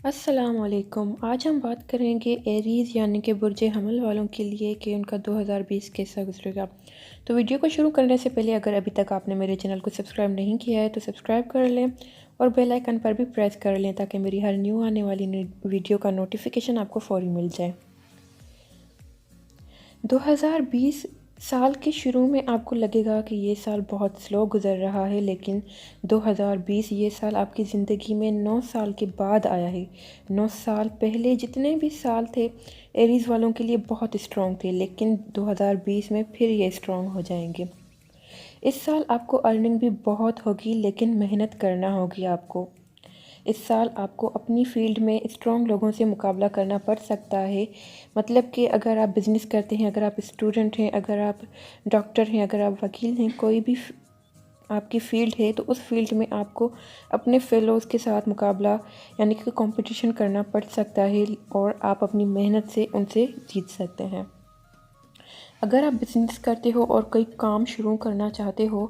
السلام علیکم۔ آج ہم بات کریں گے ایریز یعنی کہ برج حمل والوں کے لیے کہ ان کا 2020 کیسا گزرے گا۔ تو ویڈیو کو شروع کرنے سے پہلے اگر ابھی تک آپ نے میرے چینل کو سبسکرائب نہیں کیا ہے تو سبسکرائب کر لیں اور بیل آئیکن پر بھی پریس کر لیں تاکہ میری ہر نیو آنے والی ویڈیو کا نوٹیفیکیشن آپ کو فوری مل جائے۔ 2020 سال کے شروع میں آپ کو لگے گا کہ یہ سال بہت سلو گزر رہا ہے، لیکن 2020 یہ سال آپ کی زندگی میں 9 سال کے بعد آیا ہے۔ 9 سال پہلے جتنے بھی سال تھے ایریز والوں کے لیے بہت اسٹرانگ تھے، لیکن 2020 میں پھر یہ اسٹرانگ ہو جائیں گے۔ اس سال آپ کو ارننگ بھی بہت ہوگی، لیکن محنت کرنا ہوگی آپ کو۔ اس سال آپ کو اپنی فیلڈ میں اسٹرانگ لوگوں سے مقابلہ کرنا پڑ سکتا ہے، مطلب کہ اگر آپ بزنس کرتے ہیں، اگر آپ اسٹوڈنٹ ہیں، اگر آپ ڈاکٹر ہیں، اگر آپ وکیل ہیں، کوئی بھی آپ کی فیلڈ ہے تو اس فیلڈ میں آپ کو اپنے فیلوز کے ساتھ مقابلہ یعنی کہ کمپٹیشن کرنا پڑ سکتا ہے اور آپ اپنی محنت سے ان سے جیت سکتے ہیں۔ اگر آپ بزنس کرتے ہو اور کوئی کام شروع کرنا چاہتے ہو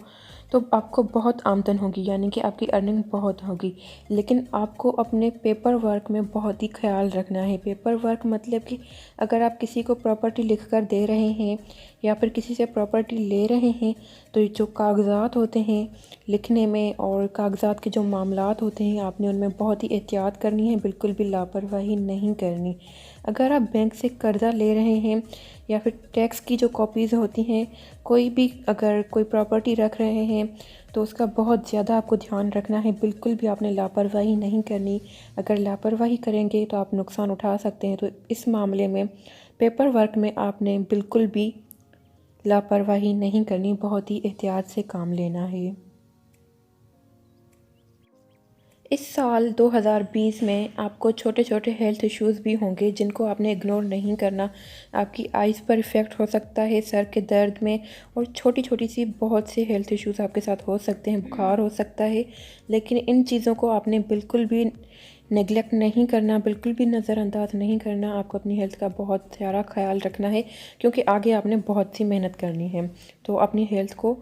تو آپ کو بہت آمدن ہوگی، یعنی کہ آپ کی ارننگ بہت ہوگی، لیکن آپ کو اپنے پیپر ورک میں بہت ہی خیال رکھنا ہے۔ پیپر ورک مطلب کہ اگر آپ کسی کو پراپرٹی لکھ کر دے رہے ہیں یا پھر کسی سے پراپرٹی لے رہے ہیں تو جو کاغذات ہوتے ہیں لکھنے میں اور کاغذات کے جو معاملات ہوتے ہیں آپ نے ان میں بہت ہی احتیاط کرنی ہے، بالکل بھی لاپرواہی نہیں کرنی۔ اگر آپ بینک سے قرضہ لے رہے ہیں یا پھر ٹیکس کی جو کاپیز ہوتی ہیں، کوئی بھی اگر کوئی پراپرٹی رکھ رہے ہیں تو اس کا بہت زیادہ آپ کو دھیان رکھنا ہے، بالکل بھی آپ نے لاپرواہی نہیں کرنی۔ اگر لاپرواہی کریں گے تو آپ نقصان اٹھا سکتے ہیں، تو اس معاملے میں پیپر ورک میں آپ نے بالکل بھی لاپرواہی نہیں کرنی، بہت ہی احتیاط سے کام لینا ہے۔ اس سال 2020 میں آپ کو چھوٹے چھوٹے ہیلتھ ایشوز بھی ہوں گے جن کو آپ نے اگنور نہیں کرنا۔ آپ کی آئز پر ایفیکٹ ہو سکتا ہے، سر کے درد میں، اور چھوٹی چھوٹی سی بہت سے ہیلتھ ایشوز آپ کے ساتھ ہو سکتے ہیں، بخار ہو سکتا ہے، لیکن ان چیزوں کو آپ نے بالکل بھی نیگلیکٹ نہیں کرنا، بالکل بھی نظر انداز نہیں کرنا۔ آپ کو اپنی ہیلتھ کا بہت سارا خیال رکھنا ہے کیونکہ آگے آپ نے بہت سی محنت کرنی ہے، تو اپنی ہیلتھ کو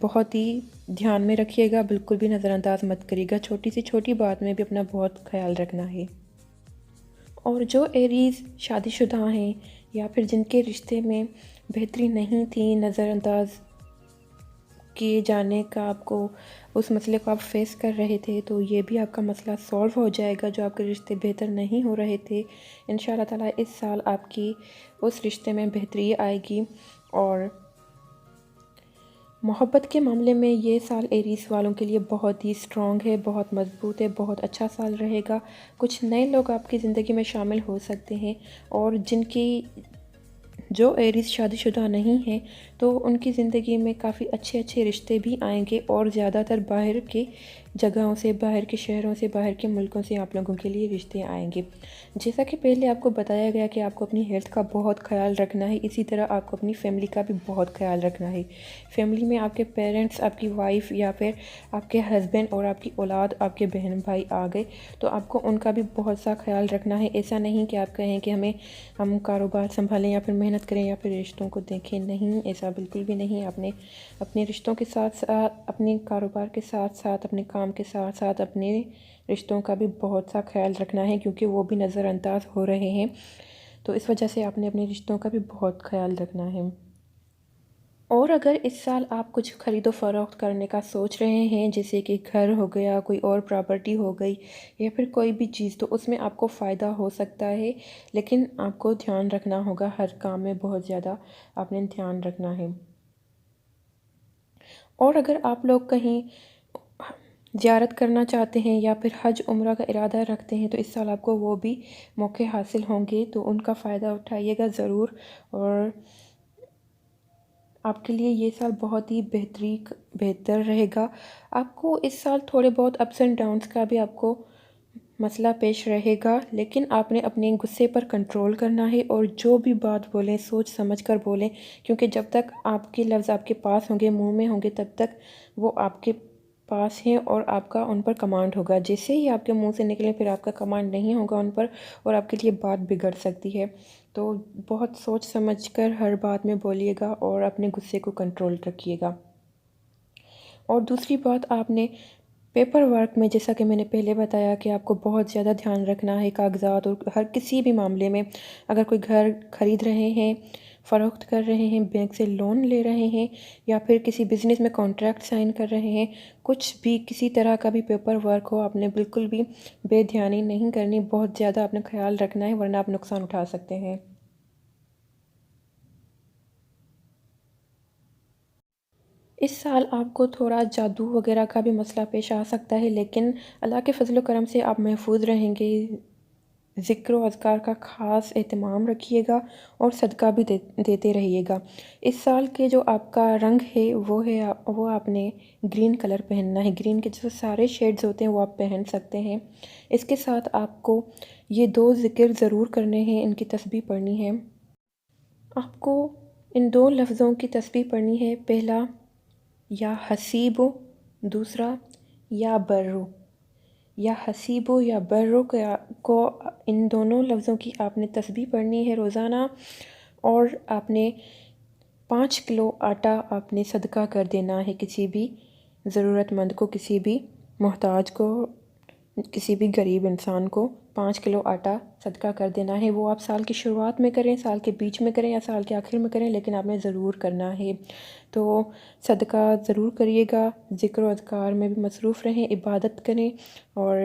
بہت ہی دھیان میں رکھیے گا، بالکل بھی نظر انداز مت کریے گا، چھوٹی سی چھوٹی بات میں بھی اپنا بہت خیال رکھنا ہے۔ اور جو ایریز شادی شدہ ہیں یا پھر جن کے رشتے میں بہتری نہیں تھی، نظر انداز کیے جانے کا آپ کو اس مسئلے کو آپ فیس کر رہے تھے، تو یہ بھی آپ کا مسئلہ سولو ہو جائے گا۔ جو آپ کے رشتے بہتر نہیں ہو رہے تھے، انشاءاللہ تعالیٰ اس سال آپ کی اس رشتے میں بہتری آئے گی۔ اور محبت کے معاملے میں یہ سال ایریز والوں کے لیے بہت ہی اسٹرانگ ہے، بہت مضبوط ہے، بہت اچھا سال رہے گا۔ کچھ نئے لوگ آپ کی زندگی میں شامل ہو سکتے ہیں، اور جو ایریز شادی شدہ نہیں ہیں تو ان کی زندگی میں کافی اچھے اچھے رشتے بھی آئیں گے، اور زیادہ تر باہر کے جگہوں سے، باہر کے شہروں سے، باہر کے ملکوں سے آپ لوگوں کے لیے رشتے آئیں گے۔ جیسا کہ پہلے آپ کو بتایا گیا کہ آپ کو اپنی ہیلتھ کا بہت خیال رکھنا ہے، اسی طرح آپ کو اپنی فیملی کا بھی بہت خیال رکھنا ہے۔ فیملی میں آپ کے پیرنٹس، آپ کی وائف یا پھر آپ کے ہسبینڈ اور آپ کی اولاد، آپ کے بہن بھائی آ گئے تو آپ کو ان کا بھی بہت سا خیال رکھنا ہے۔ ایسا نہیں کہ آپ کہیں کہ ہم کاروبار سنبھالیں یا پھر محنت کریں یا پھر رشتوں کو دیکھیں، نہیں، ایسا بالکل بھی نہیں۔ آپ نے اپنے رشتوں کے ساتھ ساتھ، اپنے کاروبار کے ساتھ ساتھ، اپنے کام کے ساتھ ساتھ اپنے رشتوں کا بھی بہت سا خیال رکھنا ہے، کیونکہ وہ بھی نظر انداز ہو رہے ہیں، تو اس وجہ سے آپ نے اپنے رشتوں کا بھی بہت خیال رکھنا ہے۔ اور اگر اس سال آپ کچھ خرید و فروخت کرنے کا سوچ رہے ہیں، جیسے کہ گھر ہو گیا، کوئی اور پراپرٹی ہو گئی یا پھر کوئی بھی چیز، تو اس میں آپ کو فائدہ ہو سکتا ہے، لیکن آپ کو دھیان رکھنا ہوگا، ہر کام میں بہت زیادہ آپ نے دھیان رکھنا ہے۔ اور اگر آپ لوگ کہیں زیارت کرنا چاہتے ہیں یا پھر حج عمرہ کا ارادہ رکھتے ہیں تو اس سال آپ کو وہ بھی موقع حاصل ہوں گے، تو ان کا فائدہ اٹھائیے گا ضرور، اور آپ کے لیے یہ سال بہت ہی بہتر رہے گا۔ آپ کو اس سال تھوڑے بہت اپس اینڈ ڈاؤنس کا بھی آپ کو مسئلہ پیش رہے گا، لیکن آپ نے اپنے غصے پر کنٹرول کرنا ہے، اور جو بھی بات بولیں سوچ سمجھ کر بولیں، کیونکہ جب تک آپ کے لفظ آپ کے پاس ہوں گے، منہ میں ہوں گے، تب تک وہ آپ کے پاس ہیں اور آپ کا ان پر کمانڈ ہوگا۔ جیسے ہی آپ کے منہ سے نکلیں پھر آپ کا کمانڈ نہیں ہوگا ان پر، اور آپ کے لیے بات بگڑ سکتی ہے، تو بہت سوچ سمجھ کر ہر بات میں بولیے گا اور اپنے غصے کو کنٹرول رکھیے گا۔ اور دوسری بات، آپ نے پیپر ورک میں جیسا کہ میں نے پہلے بتایا کہ آپ کو بہت زیادہ دھیان رکھنا ہے کاغذات اور ہر کسی بھی معاملے میں. اگر کوئی گھر خرید رہے ہیں، فروخت کر رہے ہیں، بینک سے لون لے رہے ہیں یا پھر کسی بزنس میں کانٹریکٹ سائن کر رہے ہیں، کچھ بھی کسی طرح کا بھی پیپر ورک ہو، آپ نے بالکل بھی بے دھیانی نہیں کرنی. بہت زیادہ آپ نے خیال رکھنا ہے ورنہ آپ نقصان اٹھا سکتے ہیں. اس سال آپ کو تھوڑا جادو وغیرہ کا بھی مسئلہ پیش آ سکتا ہے، لیکن اللہ کے فضل و کرم سے آپ محفوظ رہیں گے. ذکر و اذکار کا خاص اہتمام رکھیے گا اور صدقہ بھی دیتے رہیے گا. اس سال کے جو آپ کا رنگ ہے وہ آپ نے گرین کلر پہننا ہے. گرین کے جو سارے شیڈز ہوتے ہیں وہ آپ پہن سکتے ہیں. اس کے ساتھ آپ کو یہ 2 ذکر ضرور کرنے ہیں، ان کی تسبیح پڑھنی ہے. آپ کو ان 2 لفظوں کی تسبیح پڑھنی ہے. پہلا یا حسیبو، دوسرا یا برو. یا حسیبو یا برو کو ان دونوں لفظوں کی آپ نے تسبیح پڑھنی ہے روزانہ. اور آپ نے 5 کلو آٹا آپ نے صدقہ کر دینا ہے کسی بھی ضرورت مند کو، کسی بھی محتاج کو، کسی بھی غریب انسان کو 5 کلو آٹا صدقہ کر دینا ہے. وہ آپ سال کی شروعات میں کریں، سال کے بیچ میں کریں یا سال کے آخر میں کریں، لیکن آپ نے ضرور کرنا ہے. تو صدقہ ضرور کریے گا. ذکر و اذکار میں بھی مصروف رہیں، عبادت کریں اور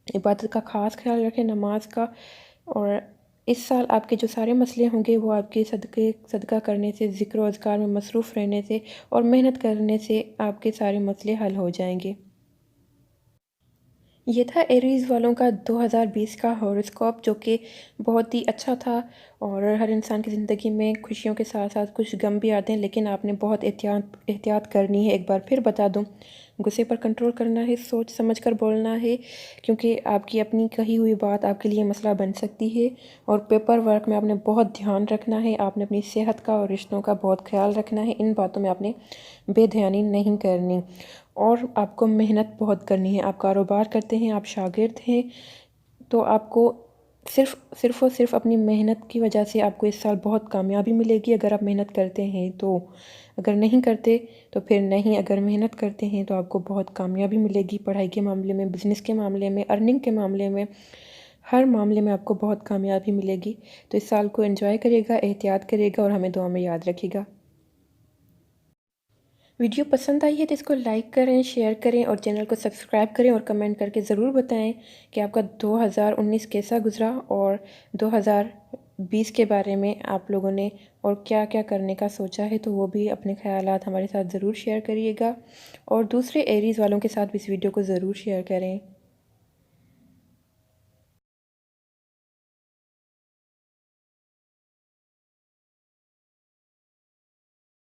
عبادت کا خاص خیال رکھیں، نماز کا. اور اس سال آپ کے جو سارے مسئلے ہوں گے وہ آپ کے صدقہ کرنے سے، ذکر و اذکار میں مصروف رہنے سے اور محنت کرنے سے آپ کے سارے مسئلے حل ہو جائیں گے. یہ تھا ایریز والوں کا 2020 کا ہاروسکوپ، جو کہ بہت ہی اچھا تھا. اور ہر انسان کی زندگی میں خوشیوں کے ساتھ ساتھ کچھ غم بھی آتے ہیں، لیکن آپ نے بہت احتیاط کرنی ہے. ایک بار پھر بتا دوں، غصے پر کنٹرول کرنا ہے، سوچ سمجھ کر بولنا ہے، کیونکہ آپ کی اپنی کہی ہوئی بات آپ کے لیے مسئلہ بن سکتی ہے. اور پیپر ورک میں آپ نے بہت دھیان رکھنا ہے. آپ نے اپنی صحت کا اور رشتوں کا بہت خیال رکھنا ہے. ان باتوں میں آپ نے بے دھیانی نہیں کرنی. اور آپ کو محنت بہت کرنی ہے. آپ کاروبار کرتے ہیں، آپ شاگرد ہیں، تو آپ کو صرف اور صرف اپنی محنت کی وجہ سے آپ کو اس سال بہت کامیابی ملے گی. اگر آپ محنت کرتے ہیں تو، اگر نہیں کرتے تو پھر نہیں. اگر محنت کرتے ہیں تو آپ کو بہت کامیابی ملے گی. پڑھائی کے معاملے میں، بزنس کے معاملے میں، ارننگ کے معاملے میں، ہر معاملے میں آپ کو بہت کامیابی ملے گی. تو اس سال کو انجوائے کرے گا، احتیاط کرے گا اور ہمیں دعا میں یاد رکھے گا. ویڈیو پسند آئی ہے تو اس کو لائک کریں، شیئر کریں اور چینل کو سبسکرائب کریں اور کمنٹ کر کے ضرور بتائیں کہ آپ کا 2019 کیسا گزرا اور 2020 کے بارے میں آپ لوگوں نے اور کیا کیا کرنے کا سوچا ہے. تو وہ بھی اپنے خیالات ہمارے ساتھ ضرور شیئر کریے گا اور دوسرے ایریز والوں کے ساتھ بھی اس ویڈیو کو ضرور شیئر کریں.